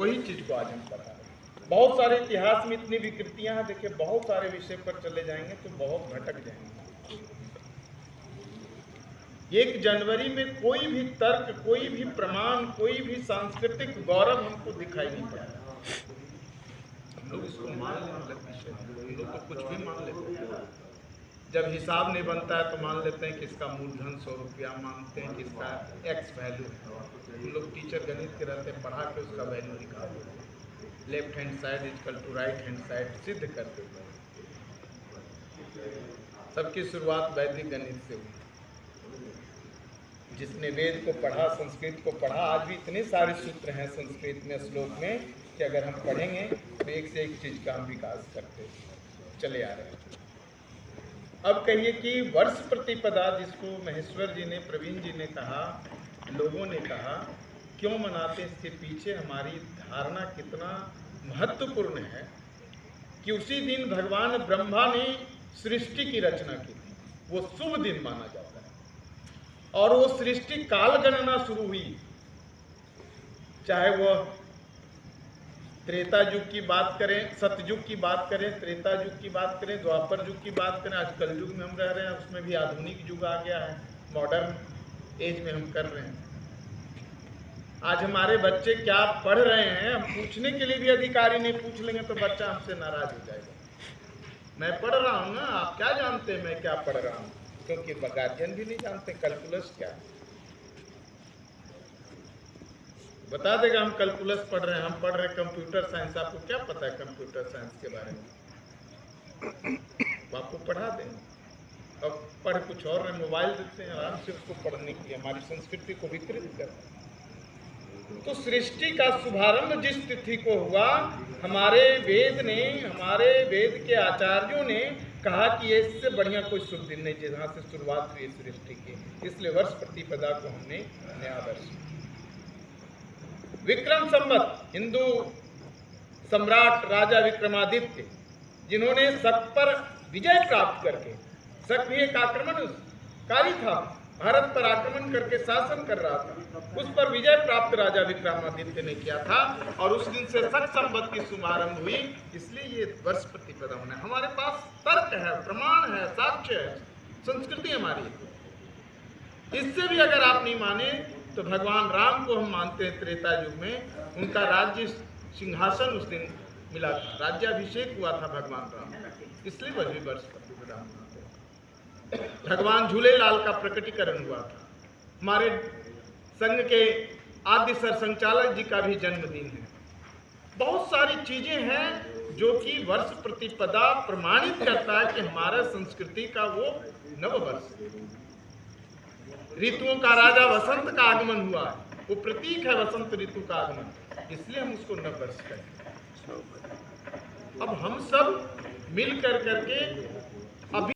वही चीज को आज हम पढ़ा रहे हैं। बहुत सारे इतिहास में इतनी विकृतियां हैं, देखिए बहुत सारे विषय पर चले जाएंगे तो बहुत भटक जाएंगे। 1 जनवरी में कोई भी तर्क, कोई भी प्रमाण, कोई भी सांस्कृतिक गौरव हमको दिखाई नहीं पड़ा। हम लोग इसको मान लेते हैं, हम लोग तो कुछ भी मान लेते हैं। जब हिसाब नहीं बनता है तो मान लेते हैं कि इसका मूलधन 100 रुपया, मानते हैं कि इसका एक्स वैल्यू है। हम लोग टीचर गणित के रहते हैं, पढ़ा के उसका वैल्यू निकाल देते हैं। Left hand side equal to right hand side सिद्ध कर देते हैं। सबकी शुरुआत वैदिक गणित से हुई। जिसने वेद को पढ़ा, संस्कृत को पढ़ा, आज भी इतने सारे सूत्र हैं संस्कृत में, श्लोक में, कि अगर हम पढ़ेंगे तो एक से एक चीज का हम विकास करते चले आ रहे हैं। अब कहिए कि वर्ष प्रतिपदा, जिसको महेश्वर जी ने, प्रवीण जी ने कहा, लोगों ने कहा, क्यों मनाते, इसके पीछे हमारी धारणा कितना महत्वपूर्ण है कि उसी दिन भगवान ब्रह्मा ने सृष्टि की रचना की थी। वो शुभ दिन माना जाता है और वो सृष्टि काल गणना शुरू हुई, चाहे वो त्रेता युग की बात करें, सतयुग की बात करें, त्रेता युग की बात करें, द्वापर युग की बात करें, आज कल युग में हम रह रहे हैं, उसमें भी आधुनिक युग आ गया है, मॉडर्न एज में हम कर रहे हैं। आज हमारे बच्चे क्या पढ़ रहे हैं, हम पूछने के लिए भी अधिकारी नहीं, पूछ लेंगे तो बच्चा हमसे नाराज हो जाएगा। मैं पढ़ रहा हूँ ना, आप क्या जानते हैं मैं क्या पढ़ रहा हूँ, क्योंकि गार्जियन भी नहीं जानते कैलकुलस क्या है। बता देगा हम कैलकुलस पढ़ रहे हैं, हम पढ़ रहे हैं कंप्यूटर साइंस, आपको क्या पता है कंप्यूटर साइंस के बारे में, आपको पढ़ा देंगे। अब पढ़ कुछ और रहे, मोबाइल देते हैं आराम से उसको पढ़ने के लिए, हमारी संस्कृति को विकृत करते हैं। तो सृष्टि का शुभारंभ जिस तिथि को हुआ, हमारे वेद ने, हमारे वेद के आचार्यों ने कहा कि इससे बढ़िया कोई शुभ दिन नहीं जहाँ से शुरुआत हुई सृष्टि की, इसलिए वर्ष प्रतिपदा को हमने नया वर्ष। विक्रम संवत, हिंदू सम्राट राजा विक्रमादित्य, जिन्होंने शक पर विजय प्राप्त करके, शक भी एक आक्रमणकारी था, भारत पर आक्रमण करके शासन कर रहा था, उस पर विजय प्राप्त राजा विक्रमादित्य ने किया था और उस दिन से शक संवत की शुभारंभ हुई। इसलिए ये वर्ष प्रतिपदा होना, हमारे पास तर्क है, प्रमाण है, साक्ष्य है, संस्कृति हमारी। इससे भी अगर आप नहीं माने तो भगवान राम को हम मानते हैं, त्रेता युग में उनका राज्य सिंहासन उस दिन मिला था, राज्याभिषेक हुआ था भगवान राम, इसलिए वह भी वर्ष प्रतिपदा मनाते हैं। भगवान झूलेलाल का प्रकटीकरण हुआ था, हमारे संघ के आद्य सरसंघचालक जी का भी जन्मदिन है। बहुत सारी चीजें हैं जो कि वर्ष प्रतिपदा प्रमाणित करता है कि हमारा संस्कृति का वो नववर्ष है। ऋतुओं का राजा वसंत का आगमन हुआ, वो प्रतीक है वसंत ऋतु का आगमन, इसलिए हम उसको नववर्ष कहते हैं। अब हम सब मिल कर करके